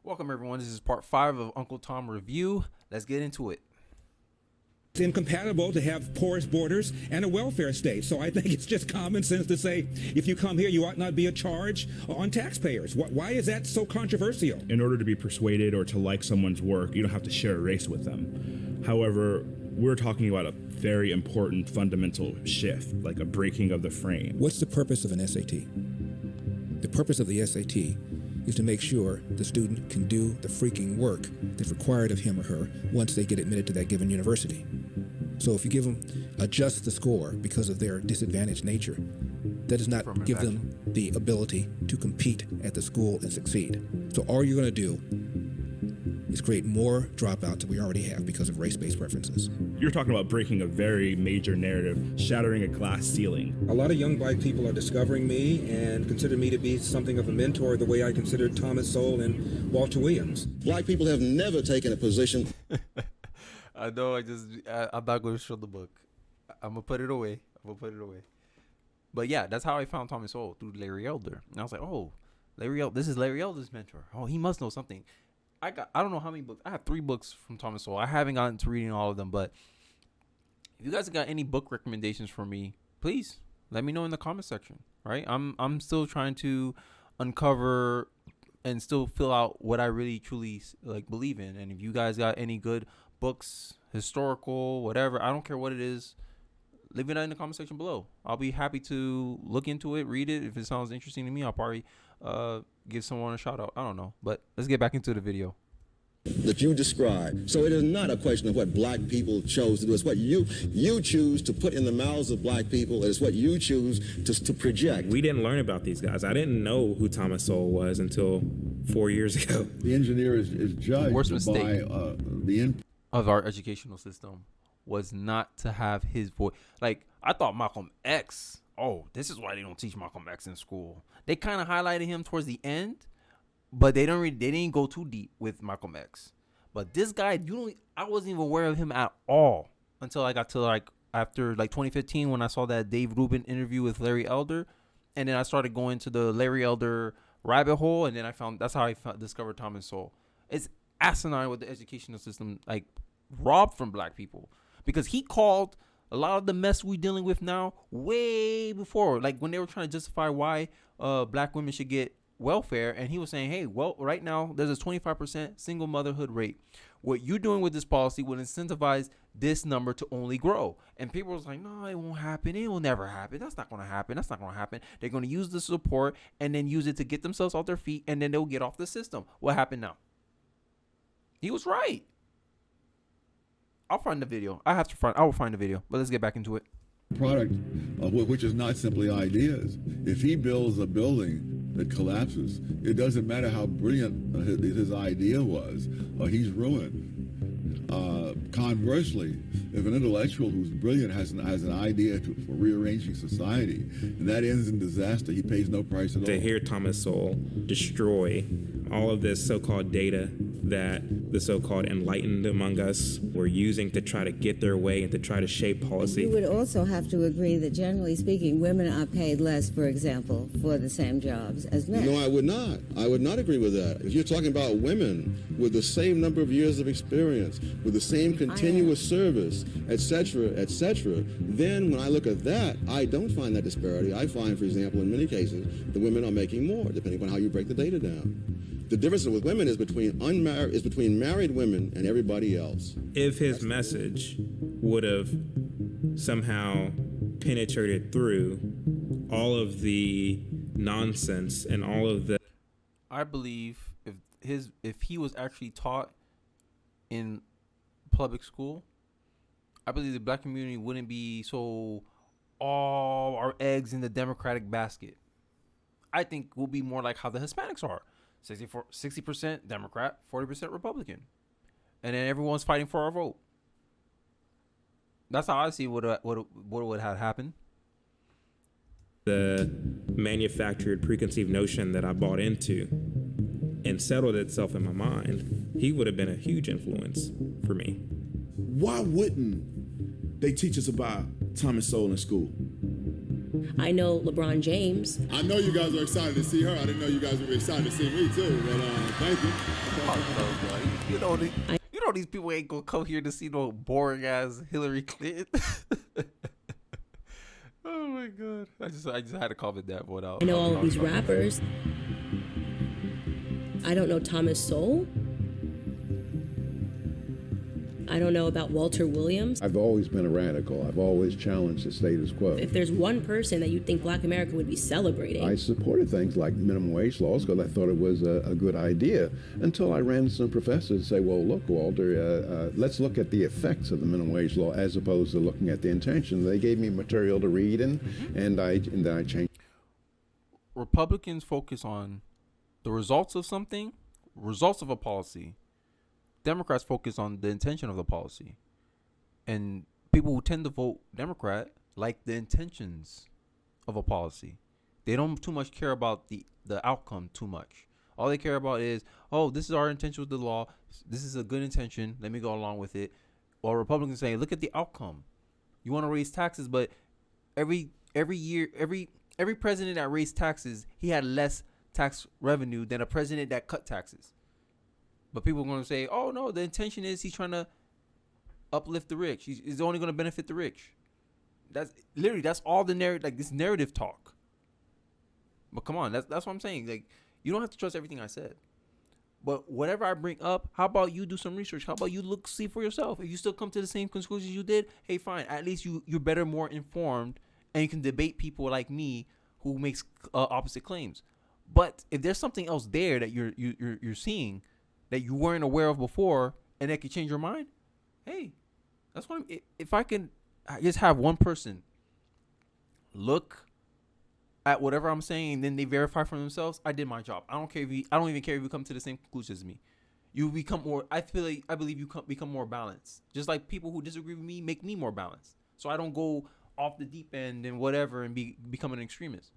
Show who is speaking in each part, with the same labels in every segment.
Speaker 1: Welcome, everyone. This is part 5 of Uncle Tom Review. Let's get into it.
Speaker 2: It's incompatible to have porous borders and a welfare state. So I think it's just common sense to say, if you come here, you ought not be a charge on taxpayers. Why is that so controversial?
Speaker 3: In order to be persuaded or to like someone's work, you don't have to share a race with them. However, we're talking about a very important fundamental shift, like a breaking of the frame.
Speaker 2: What's the purpose of an SAT? The purpose of the SAT is to make sure the student can do the freaking work that's required of him or her once they get admitted to that given university. So if you give them adjust the score because of their disadvantaged nature, that does not give them the ability to compete at the school and succeed. So all you're going to do is create more dropouts than we already have because of race-based preferences.
Speaker 3: You're talking about breaking a very major narrative, shattering a glass ceiling.
Speaker 2: A lot of young black people are discovering me and consider me to be something of a mentor the way I considered Thomas Sowell and Walter Williams.
Speaker 4: Black people have never taken a position.
Speaker 1: I know. I'm not going to show the book. I'm gonna put it away. But yeah, that's how I found Thomas Sowell, through Larry Elder. And I was like, oh, this is Larry Elder's mentor. Oh, he must know something. I don't know how many books. I have 3 books from Thomas Sowell. I haven't gotten to reading all of them, but if you guys got any book recommendations for me, please let me know in the comment section. Right? I'm still trying to uncover and still fill out what I really truly believe in. And if you guys got any good books, historical, whatever, I don't care what it is, leave it in the comment section below. I'll be happy to look into it, read it. If it sounds interesting to me, I'll probably give someone a shout out. I don't know, but let's get back into the video
Speaker 4: That you describe. So it is not a question of what black people chose to do. It's what you choose to put in the mouths of black people. It's what you choose to project.
Speaker 5: We didn't learn about these guys. I didn't know who Thomas Sowell was until 4 years ago.
Speaker 6: The engineer is judged
Speaker 1: worst mistake
Speaker 6: by the input
Speaker 1: of our educational system was not to have his voice. Like, I thought Malcolm X, oh, this is why they don't teach Malcolm X in school. They kind of highlighted him towards the end, but they didn't go too deep with Malcolm X. But this guy, I wasn't even aware of him at all until I got to after 2015 when I saw that Dave Rubin interview with Larry Elder, and then I started going to the Larry Elder rabbit hole, and then that's how I discovered Thomas Sowell. It's asinine what the educational system robbed from black people, because he called a lot of the mess we dealing with now way before, when they were trying to justify why black women should get welfare, and he was saying, hey, well, right now there's a 25% single motherhood rate. What you're doing with this policy will incentivize this number to only grow. And people was like, no, it won't happen. It will never happen. That's not going to happen. They're going to use the support and then use it to get themselves off their feet, and then they'll get off the system. What happened now? He was right. I'll find the video. I will find the video, but let's get back into it.
Speaker 6: product, which is not simply ideas. If he builds a building that collapses, it doesn't matter how brilliant his idea was, he's ruined. Conversely, if an intellectual who's brilliant has an idea for rearranging society, and that ends in disaster, he pays no price at all.
Speaker 5: To hear Thomas Sowell destroy all of this so-called data that the so-called enlightened among us were using to try to get their way and to try to shape policy.
Speaker 7: You would also have to agree that, generally speaking, women are paid less, for example, for the same jobs as men.
Speaker 4: No, I would not. I would not agree with that. If you're talking about women with the same number of years of experience, with the same continuous service, etc., then when I look at that, I don't find that disparity. I find, for example, in many cases, the women are making more, depending on how you break the data down. The difference with women is between married women and everybody else.
Speaker 5: If his message would have somehow penetrated through all of the nonsense and all of the,
Speaker 1: I believe if he was actually taught in public school, I believe the black community wouldn't be so all our eggs in the Democratic basket. I think we'll be more like how the Hispanics are. 60% Democrat, 40% Republican. And then everyone's fighting for our vote. That's how I see what would have happened.
Speaker 5: the manufactured preconceived notion that I bought into and settled itself in my mind, he would have been a huge influence for me.
Speaker 8: Why wouldn't they teach us about Thomas Sowell in school?
Speaker 9: I know LeBron James.
Speaker 10: I know you guys are excited to see her. I didn't know you guys would be excited to see me too, but thank you.
Speaker 1: no, bro. You know these people ain't gonna come here to see no boring ass Hillary Clinton. Oh my god! I just had to comment that one out.
Speaker 9: I know all of these rappers. I don't know Thomas Sowell. I don't know about Walter Williams.
Speaker 6: I've always been a radical. I've always challenged the status quo.
Speaker 9: If there's one person that you think Black America would be celebrating.
Speaker 6: I supported things like minimum wage laws because I thought it was a good idea until I ran into some professors and say, well, look, Walter, let's look at the effects of the minimum wage law as opposed to looking at the intention. They gave me material to read and then I changed.
Speaker 1: Republicans focus on the results of something, results of a policy. Democrats focus on the intention of the policy. And people who tend to vote Democrat like the intentions of a policy. They don't too much care about the outcome too much. All they care about is, oh, this is our intention with the law. This is a good intention. Let me go along with it. While Republicans say, look at the outcome. You want to raise taxes, but every year, every president that raised taxes, he had less tax revenue than a president that cut taxes. But people are going to say, oh, no, the intention is he's trying to uplift the rich. He's only going to benefit the rich. That's all the narrative, like this narrative talk. But come on, that's what I'm saying. Like, you don't have to trust everything I said. But whatever I bring up, how about you do some research? How about you see for yourself? If you still come to the same conclusions you did, hey, fine. At least you're better, more informed, and you can debate people like me who makes opposite claims. But if there's something else there that you're seeing that you weren't aware of before, and that could change your mind, hey, that's what if I can just have one person look at whatever I'm saying, and then they verify for themselves, I did my job. I don't even care if you come to the same conclusion as me. You become more. I believe you become more balanced. Just like people who disagree with me make me more balanced. So I don't go off the deep end and whatever and become an extremist.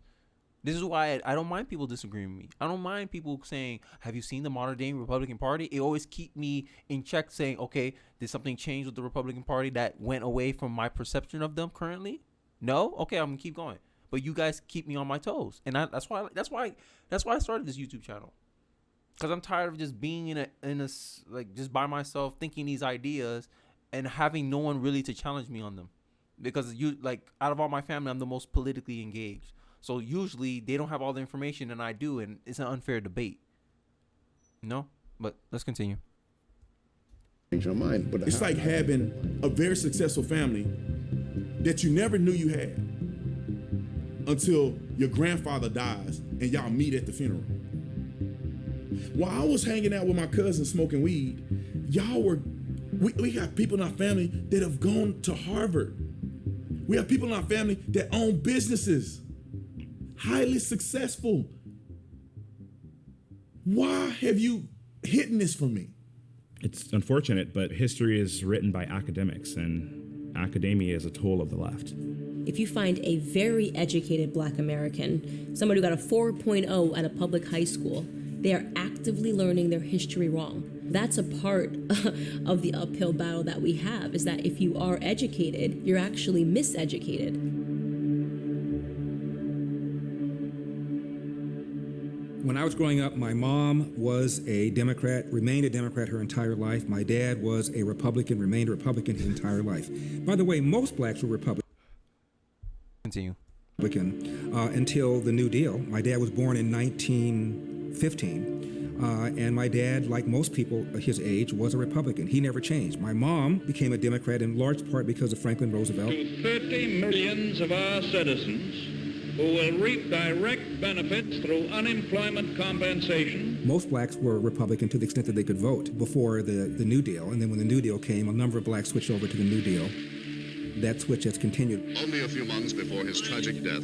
Speaker 1: This is why I don't mind people disagreeing with me. I don't mind people saying, have you seen the modern day Republican Party? It always keep me in check saying, okay, did something change with the Republican Party that went away from my perception of them currently? No? Okay, I'm going to keep going. But you guys keep me on my toes. And that's why I started this YouTube channel. Because I'm tired of just being in a like just by myself thinking these ideas and having no one really to challenge me on them. Because out of all my family, I'm the most politically engaged. So usually they don't have all the information and I do, and it's an unfair debate. No? But let's continue.
Speaker 6: Change your mind. But
Speaker 8: it's like having a very successful family that you never knew you had until your grandfather dies and y'all meet at the funeral. While I was hanging out with my cousins smoking weed, we got people in our family that have gone to Harvard. We have people in our family that own businesses. Highly successful. Why have you hidden this from me?
Speaker 3: It's unfortunate, but history is written by academics, and academia is a tool of the left.
Speaker 9: If you find a very educated Black American, somebody who got a 4.0 at a public high school, they are actively learning their history wrong. That's a part of the uphill battle that we have, is that if you are educated, you're actually miseducated.
Speaker 2: When I was growing up, my mom was a Democrat, remained a Democrat her entire life. My dad was a Republican, remained a Republican his entire life. By the way, most blacks were Republican.
Speaker 1: Continue.
Speaker 2: Until the New Deal. My dad was born in 1915, and my dad, like most people his age, was a Republican. He never changed. My mom became a Democrat in large part because of Franklin Roosevelt.
Speaker 10: To 30 millions of our citizens who will reap direct benefits through unemployment compensation.
Speaker 2: Most blacks were Republican to the extent that they could vote before the New Deal. And then when the New Deal came, a number of blacks switched over to the New Deal. That switch has continued.
Speaker 11: Only a few months before his tragic death,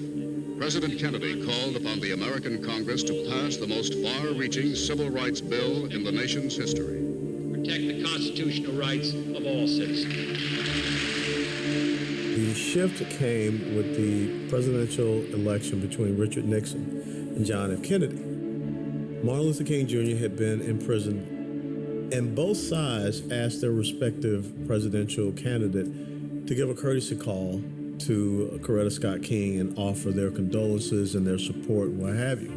Speaker 11: President Kennedy called upon the American Congress to pass the most far-reaching civil rights bill in the nation's history.
Speaker 10: Protect the constitutional rights of all citizens.
Speaker 12: The shift came with the presidential election between Richard Nixon and John F. Kennedy. Martin Luther King Jr. had been in prison, and both sides asked their respective presidential candidate to give a courtesy call to Coretta Scott King and offer their condolences and their support, what have you.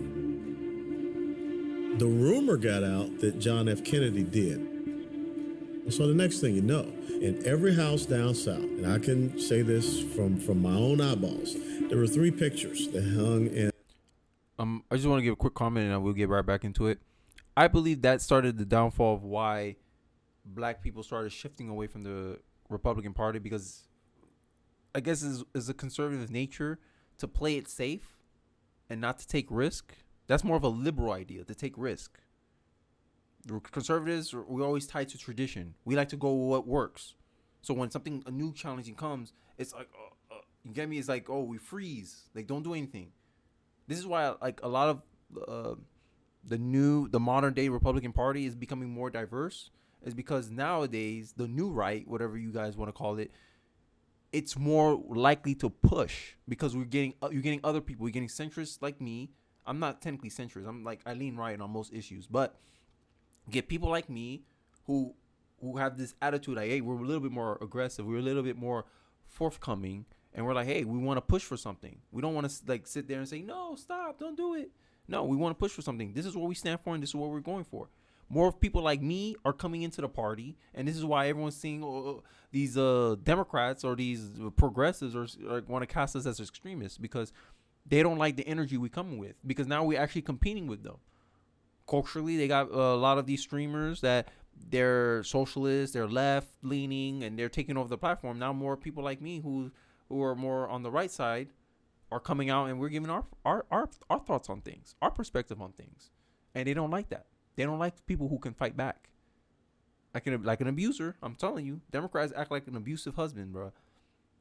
Speaker 12: The rumor got out that John F. Kennedy did. And so the next thing you know, in every house down south, and I can say this from my own eyeballs, there were 3 pictures that hung in.
Speaker 1: I just want to give a quick comment and we'll get right back into it. I believe that started the downfall of why black people started shifting away from the Republican Party, because I guess is a conservative nature to play it safe and not to take risk. That's more of a liberal idea, to take risk. The conservatives, we always tied to tradition. We like to go with what works. So when something a new challenging comes, it's like, you get me? It's like, oh, we freeze. Like, don't do anything. This is why, like, a lot of the modern day Republican Party is becoming more diverse, is because nowadays the new right, whatever you guys want to call it, it's more likely to push, because you're getting other people. You're getting centrists like me. I'm not technically centrist. I'm like, I lean right on most issues, but get people like me who have this attitude like, hey, we're a little bit more aggressive. We're a little bit more forthcoming. And we're like, hey, we want to push for something. We don't want to like sit there and say, no, stop, don't do it. No, we want to push for something. This is what we stand for, and this is what we're going for. More people like me are coming into the party, and this is why everyone's seeing these Democrats or these progressives or want to cast us as extremists, because they don't like the energy we come with, because now we're actually competing with them. Culturally, they got a lot of these streamers that they're socialists, they're left-leaning, and they're taking over the platform. Now more people like me who are more on the right side are coming out, and we're giving our thoughts on things, our perspective on things. And they don't like that. They don't like people who can fight back. Like an abuser, I'm telling you, Democrats act like an abusive husband, bro.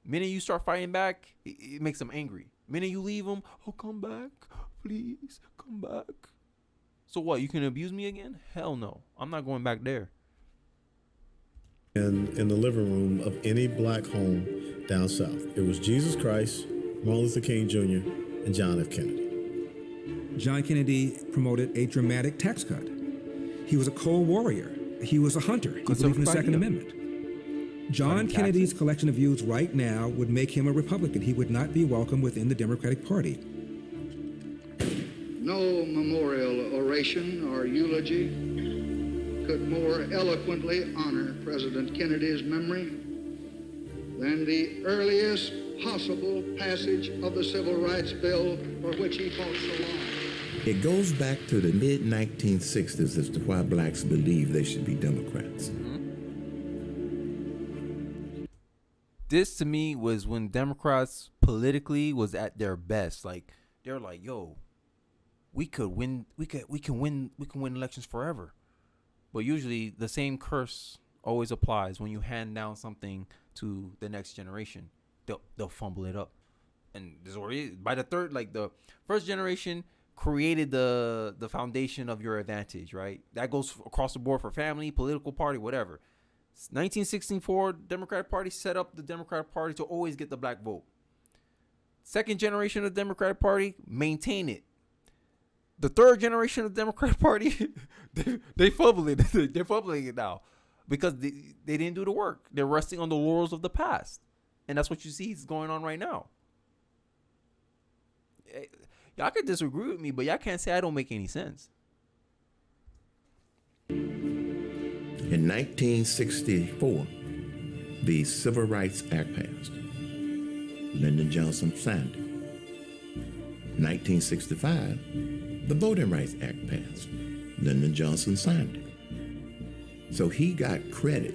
Speaker 1: Minute you start fighting back, it makes them angry. Minute you leave them, oh, come back, please, come back. So what, you can abuse me again? Hell no. I'm not going back there.
Speaker 12: In the living room of any black home down south, it was Jesus Christ, Martin Luther King Jr., and John F. Kennedy.
Speaker 13: John Kennedy promoted a dramatic tax cut. He was a cold warrior. He was a hunter. He believed in the Second Amendment. John Kennedy's collection of views right now would make him a Republican. He would not be welcome within the Democratic Party.
Speaker 14: No memorial oration or eulogy could more eloquently honor President Kennedy's memory than the earliest possible passage of the Civil Rights Bill for which he fought so long.
Speaker 15: It goes back to the mid-1960s as to why blacks believe they should be Democrats.
Speaker 1: This to me was when Democrats politically was at their best. Like, they're like, yo, we can win elections forever. But usually the same curse always applies when you hand down something to the next generation. They'll fumble it up. And this already, by the third, like the first generation created the foundation of your advantage, right? That goes across the board for family, political party, whatever. 1964, Democratic Party set up the Democratic Party to always get the black vote. Second generation of the Democratic Party, maintain it. The third generation of the Democratic Party, they fumble it. They're fumbling it now because they didn't do the work. They're resting on the laurels of the past. And that's what you see is going on right now. Y'all could disagree with me, but y'all can't say I don't make any sense.
Speaker 15: In 1964, the Civil Rights Act passed. Lyndon Johnson signed it. 1965, the Voting Rights Act passed. Lyndon Johnson signed it. So he got credit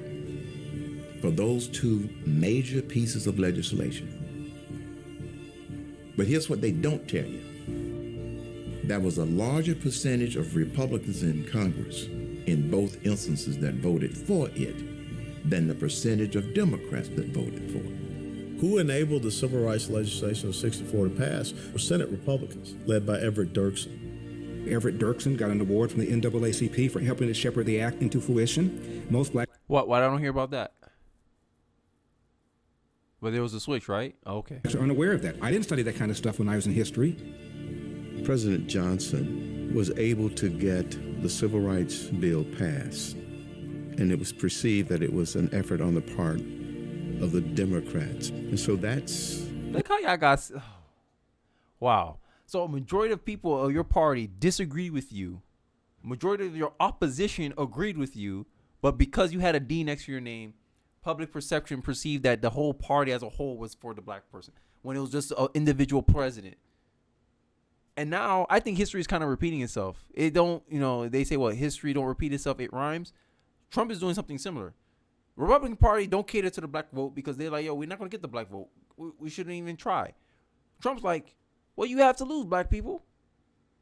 Speaker 15: for those two major pieces of legislation. But here's what they don't tell you. There was a larger percentage of Republicans in Congress in both instances that voted for it than the percentage of Democrats that voted for it.
Speaker 12: Who enabled the civil rights legislation of 64 to pass were Senate Republicans, led by Everett Dirksen.
Speaker 13: Everett Dirksen got an award from the NAACP for helping to shepherd the act into fruition. Most black...
Speaker 1: Why I don't hear about that? But there was a switch, right? Oh, okay.
Speaker 13: Are unaware of that. I didn't study that kind of stuff when I was in history.
Speaker 6: President Johnson was able to get the Civil Rights Bill passed, and it was perceived that it was an effort on the part of the Democrats. And so that's...
Speaker 1: Look how y'all got... Oh. Wow. So a majority of people of your party disagree with you. Majority of your opposition agreed with you, but because you had a D next to your name, public perception perceived that the whole party as a whole was for the black person when it was just an individual president. And now I think history is kind of repeating itself. It don't, they say, well, history don't repeat itself, it rhymes. Trump is doing something similar. Republican Party don't cater to the black vote because they're like, yo, we're not going to get the black vote. We shouldn't even try. Trump's like, well, you have to lose, black people.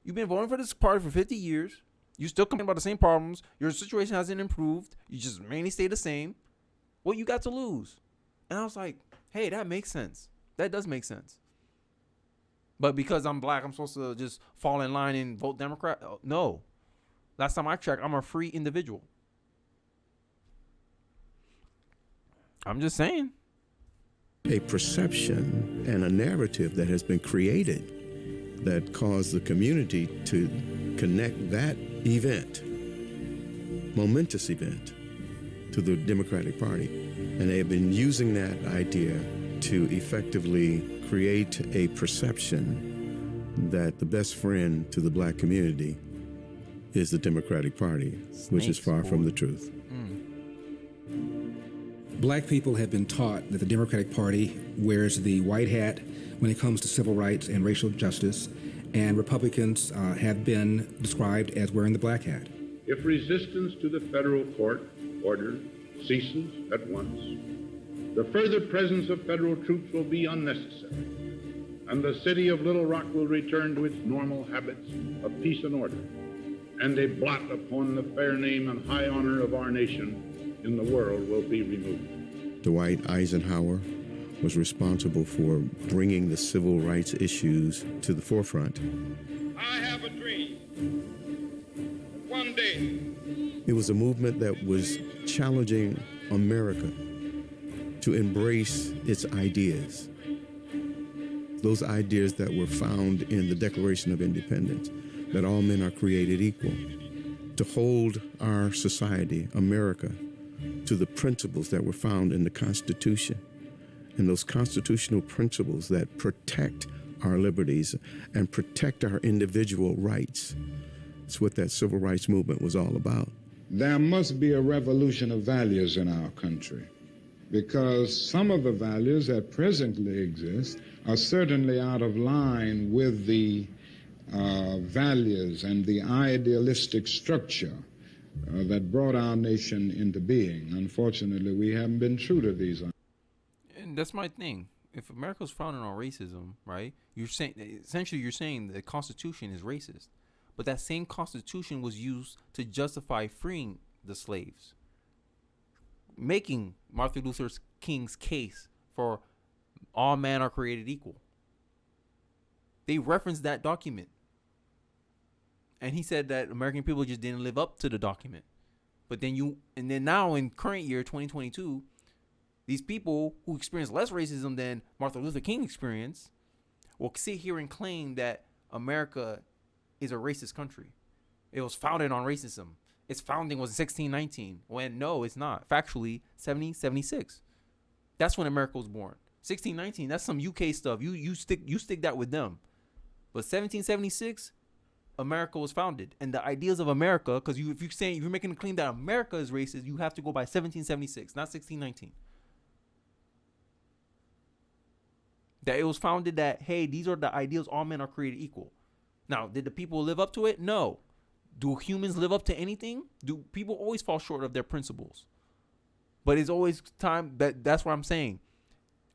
Speaker 1: You've been voting for this party for 50 years. You still complain about the same problems. Your situation hasn't improved. You just mainly stay the same. What you got to lose? And I was like, hey, that makes sense. That does make sense. But because I'm black, I'm supposed to just fall in line and vote Democrat? No. Last time I checked, I'm a free individual. I'm just saying.
Speaker 6: A perception and a narrative that has been created that caused the community to connect that event, momentous event, to the Democratic Party. And they have been using that idea to effectively create a perception that the best friend to the black community is the Democratic Party, which is far from the truth.
Speaker 13: Black people have been taught that the Democratic Party wears the white hat when it comes to civil rights and racial justice, and Republicans have been described as wearing the black hat.
Speaker 16: If resistance to the federal court order ceases at once, the further presence of federal troops will be unnecessary, and the city of Little Rock will return to its normal habits of peace and order, and a blot upon the fair name and high honor of our nation in the world will be removed.
Speaker 6: Dwight Eisenhower was responsible for bringing the civil rights issues to the forefront.
Speaker 16: I have a dream. One day.
Speaker 6: It was a movement that was challenging America to embrace its ideas. Those ideas that were found in the Declaration of Independence, that all men are created equal. To hold our society, America, to the principles that were found in the Constitution, and those constitutional principles that protect our liberties and protect our individual rights. It's what that civil rights movement was all about.
Speaker 17: There must be a revolution of values in our country, because some of the values that presently exist are certainly out of line with the values and the idealistic structure that brought our nation into being. Unfortunately, we haven't been true to these.
Speaker 1: And that's my thing. If America's founded on racism, right? You're saying the Constitution is racist, but that same Constitution was used to justify freeing the slaves, making Martin Luther King's case for all men are created equal. They referenced that document. And he said that American people just didn't live up to the document. But then now in current year, 2022, these people who experience less racism than Martin Luther King experienced will sit here and claim that America is a racist country. It was founded on racism. Its founding was 1619. When no, it's not. Factually, 1776. That's when America was born. 1619, that's some UK stuff. You stick that with them. But 1776, America was founded, and the ideas of America, because if you're making a claim that America is racist, you have to go by 1776, not 1619. That it was founded that, hey, these are the ideals, all men are created equal. Now, did the people live up to it? No. Do humans live up to anything? Do people always fall short of their principles? But it's always time that's what I'm saying.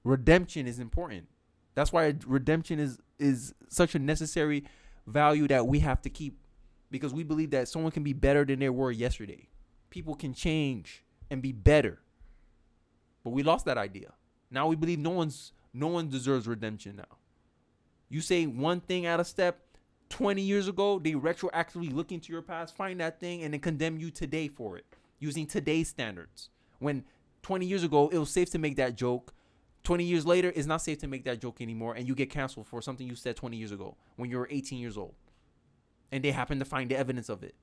Speaker 1: Redemption is important. That's why redemption is such a necessary value that we have to keep, because we believe that someone can be better than they were yesterday. People can change and be better. But we lost that idea. Now we believe no one deserves redemption now. You say one thing out of step 20 years ago, they retroactively look into your past, find that thing, and then condemn you today for it, using today's standards. When 20 years ago, it was safe to make that joke. 20 years later, it's not safe to make that joke anymore, and you get canceled for something you said 20 years ago when you were 18 years old. And they happen to find the evidence of it.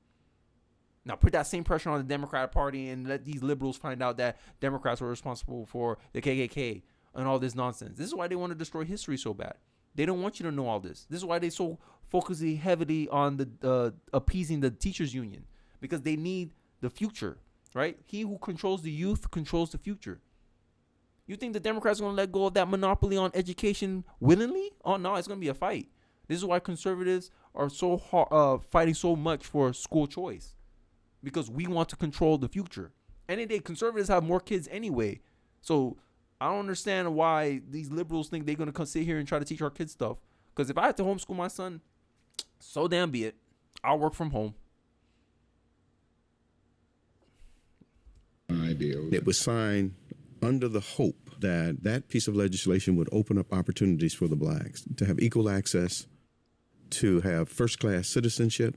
Speaker 1: Now, put that same pressure on the Democratic Party and let these liberals find out that Democrats were responsible for the KKK and all this nonsense. This is why they want to destroy history so bad. They don't want you to know all this. This is why they're so focusing heavily on the appeasing the teachers union because they need the future, right? He who controls the youth controls the future. You think the Democrats are going to let go of that monopoly on education willingly? Oh, no, it's going to be a fight. This is why conservatives are so hard, fighting so much for school choice, because we want to control the future. Any day, conservatives have more kids anyway. So I don't understand why these liberals think they're going to come sit here and try to teach our kids stuff. Because if I had to homeschool my son, so damn be it. I'll work from home.
Speaker 18: It was signed under the hope that that piece of legislation would open up opportunities for the blacks to have equal access, to have first-class citizenship,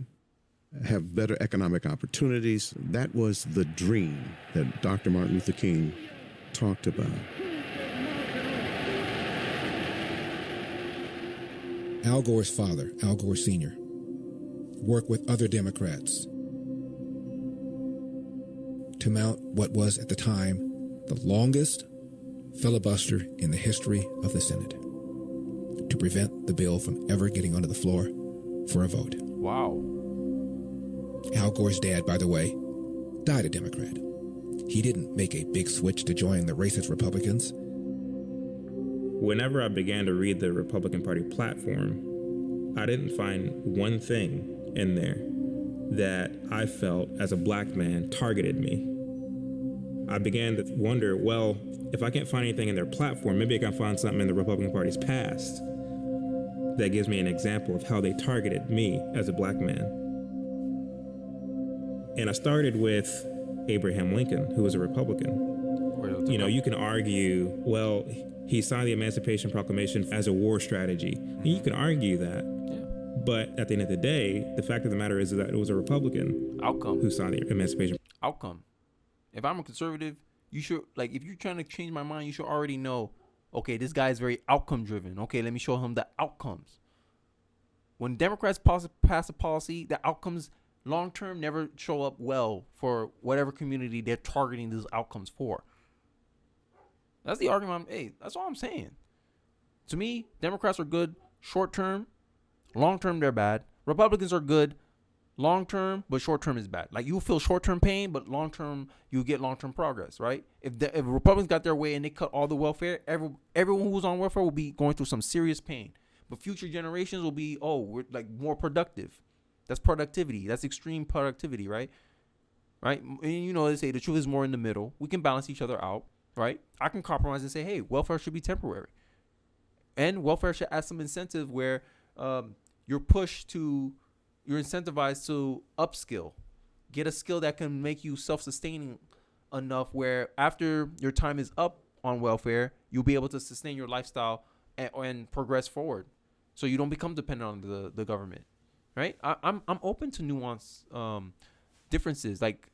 Speaker 18: have better economic opportunities. That was the dream that Dr. Martin Luther King talked about.
Speaker 2: Al Gore's father, Al Gore Sr., worked with other Democrats to mount what was at the time the longest filibuster in the history of the Senate to prevent the bill from ever getting onto the floor for a vote.
Speaker 1: Wow.
Speaker 2: Al Gore's dad, by the way, died a Democrat. He didn't make a big switch to join the racist Republicans.
Speaker 5: Whenever I began to read the Republican Party platform, I didn't find one thing in there that I felt as a black man targeted me. I began to wonder, well, if I can't find anything in their platform, maybe I can find something in the Republican Party's past that gives me an example of how they targeted me as a black man. And I started with Abraham Lincoln, who was a Republican. You know, you can argue, well, he signed the Emancipation Proclamation as a war strategy. And you can argue that. Yeah. But at the end of the day, the fact of the matter is that it was a Republican who signed the Emancipation.
Speaker 1: Outcome. If I'm a conservative, you should, like, if you're trying to change my mind, you should already know, okay, this guy is very outcome driven. Okay, let me show him the outcomes. When Democrats pass a policy, the outcomes long term never show up well for whatever community they're targeting those outcomes for. That's the argument. Hey, that's all I'm saying. To me, Democrats are good short term. Long term, they're bad. Republicans are good long term, but short term is bad. Like, you feel short term pain, but long term you get long term progress, right? If Republicans got their way and they cut all the welfare, everyone who's on welfare will be going through some serious pain. But future generations will be, we're like more productive. That's productivity. That's extreme productivity, right? Right? And you know, they say the truth is more in the middle. We can balance each other out, right? I can compromise and say, hey, welfare should be temporary. And welfare should add some incentive where you're incentivized to upskill. Get a skill that can make you self-sustaining enough where after your time is up on welfare, you'll be able to sustain your lifestyle and progress forward. So you don't become dependent on the government. Right? I'm open to nuance differences. Like,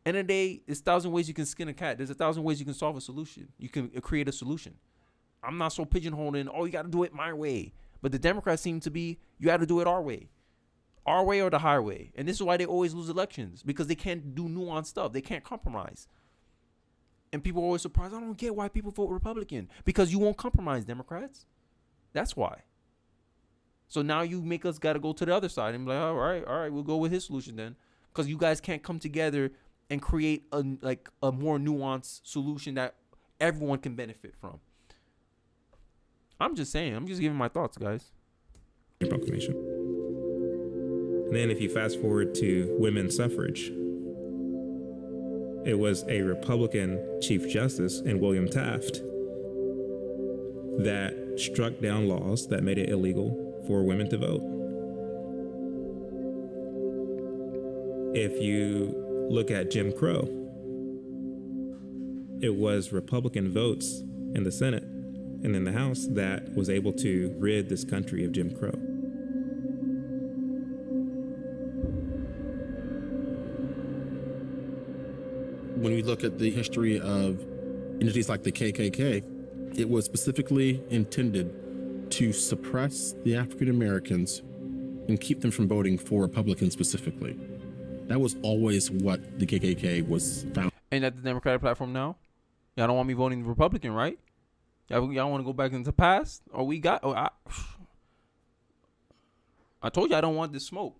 Speaker 1: end of the day, there's 1,000 ways you can skin a cat. There's 1,000 ways you can solve a solution. You can create a solution. I'm not so pigeonholed in, you got to do it my way. But the Democrats seem to be, you got to do it our way. Our way or the highway. And this is why they always lose elections, because they can't do nuanced stuff. They can't compromise. And people are always surprised. I don't get why people vote Republican. Because you won't compromise, Democrats. That's why. So now you make us got to go to the other side and be like, all right, we'll go with his solution then. Because you guys can't come together and create a more nuanced solution that everyone can benefit from. I'm just saying. I'm just giving my thoughts, guys.
Speaker 5: Proclamation. And then if you fast forward to women's suffrage, it was a Republican Chief Justice in William Taft that struck down laws that made it illegal for women to vote. If you look at Jim Crow, it was Republican votes in the Senate and in the House that was able to rid this country of Jim Crow.
Speaker 19: When we look at the history of entities like the KKK, it was specifically intended to suppress the African Americans and keep them from voting for Republicans specifically. That was always what the KKK was found.
Speaker 1: And at the Democratic platform now, y'all don't want me voting Republican, right? Y'all want to go back into the past? Or we got? I told you I don't want this smoke.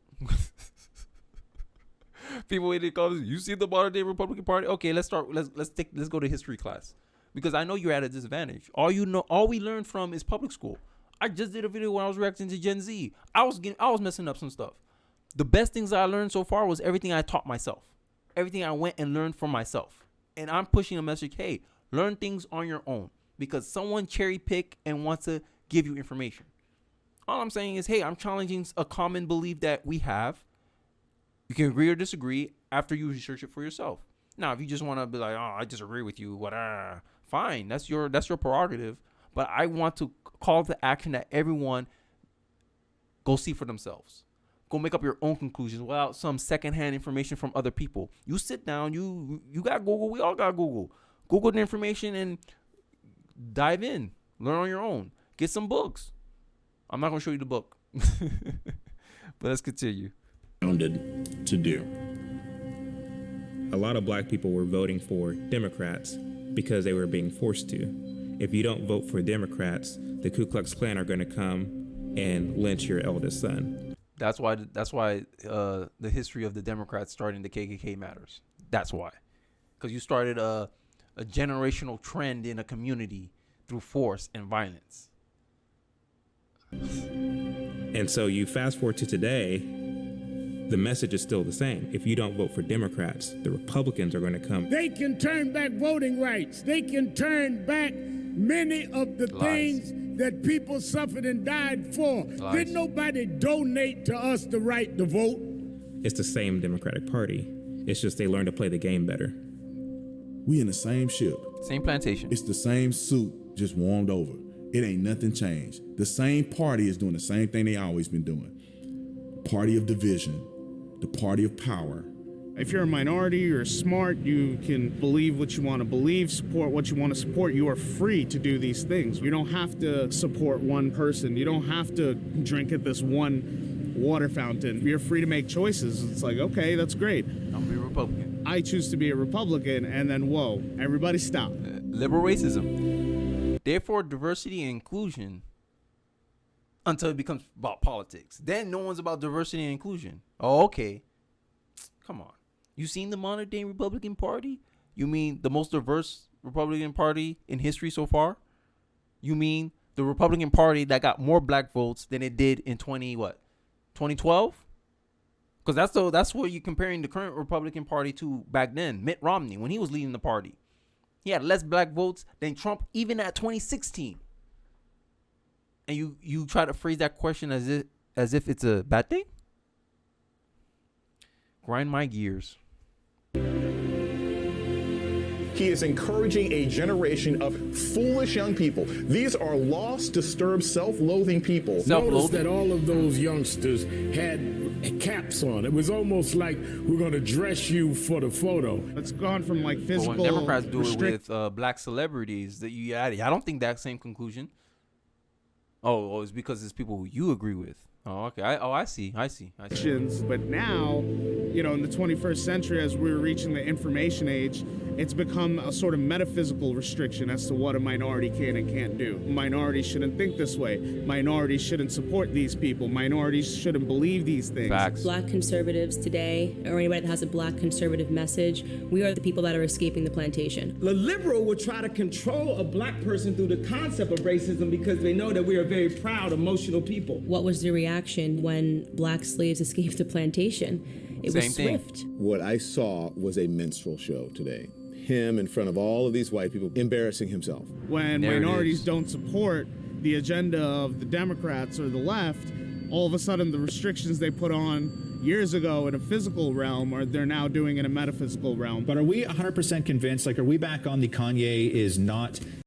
Speaker 1: People in the comments, you see the modern day Republican Party? Okay, let's start. Let's go to history class, because I know you're at a disadvantage. All we learned from is public school. I just did a video when I was reacting to Gen Z. I was messing up some stuff. The best things I learned so far was everything I taught myself, everything I went and learned from myself. And I'm pushing a message: hey, learn things on your own, because someone cherry pick and wants to give you information. All I'm saying is, hey, I'm challenging a common belief that we have. You can agree or disagree after you research it for yourself. Now, if you just want to be like, oh, I disagree with you, fine, that's your prerogative. But I want to call to action that everyone go see for themselves. Go make up your own conclusions without some secondhand information from other people. You sit down, you got Google, we all got Google. Google the information and dive in. Learn on your own. Get some books. I'm not going to show you the book. But let's continue.
Speaker 19: To do.
Speaker 5: A lot of black people were voting for Democrats because they were being forced to. If you don't vote for Democrats, the Ku Klux Klan are going to come and lynch your eldest son.
Speaker 1: That's why the history of the Democrats starting the KKK matters. That's why. Because you started a generational trend in a community through force and violence.
Speaker 5: And so you fast forward to today, the message is still the same. If you don't vote for Democrats, the Republicans are going to come.
Speaker 20: They can turn back voting rights. They can turn back many of the things that people suffered and died for. Did nobody donate to us the right to vote?
Speaker 5: It's the same Democratic Party. It's just they learned to play the game better.
Speaker 8: We in the same ship.
Speaker 1: Same plantation.
Speaker 8: It's the same suit, just warmed over. It ain't nothing changed. The same party is doing the same thing they always been doing. Party of division, the party of power.
Speaker 21: If you're a minority, you're smart, you can believe what you want to believe, support what you want to support, you are free to do these things. You don't have to support one person. You don't have to drink at this one water fountain. You're free to make choices. It's like, okay, that's great.
Speaker 1: I'm going to be a Republican.
Speaker 21: I choose to be a Republican, and then, whoa, everybody stop.
Speaker 1: Liberal racism. Therefore, diversity and inclusion until it becomes about politics. Then no one's about diversity and inclusion. Oh, okay. Come on. You seen the modern day Republican Party? You mean the most diverse Republican Party in history so far? You mean the Republican Party that got more black votes than it did in 2012? Because that's what you're comparing the current Republican Party to back then. Mitt Romney, when he was leading the party, he had less black votes than Trump even at 2016. And you try to phrase that question as if it's a bad thing? Grind my gears.
Speaker 22: He is encouraging a generation of foolish young people. These are lost, disturbed, self-loathing people.
Speaker 20: Notice that all of those youngsters had caps on. It was almost like we're going to dress you for the photo.
Speaker 21: It's gone from like physical.
Speaker 1: But when Democrats do it with black celebrities, I don't think that same conclusion. Oh, it's because it's people who you agree with. Oh, okay. I see.
Speaker 21: But now, in the 21st century, as we're reaching the information age, it's become a sort of metaphysical restriction as to what a minority can and can't do. Minorities shouldn't think this way. Minorities shouldn't support these people. Minorities shouldn't believe these things.
Speaker 1: Facts.
Speaker 9: Black conservatives today, or anybody that has a black conservative message, we are the people that are escaping the plantation.
Speaker 23: The liberal will try to control a black person through the concept of racism because they know that we are very proud, emotional people.
Speaker 9: What was the reaction when black slaves escaped the plantation? It was swift.
Speaker 24: What I saw was a minstrel show today. Him in front of all of these white people embarrassing himself.
Speaker 21: When minorities don't support the agenda of the Democrats or the left, all of a sudden the restrictions they put on years ago in a physical realm they're now doing in a metaphysical realm.
Speaker 25: But are we 100% convinced? Are we back on the Kanye is not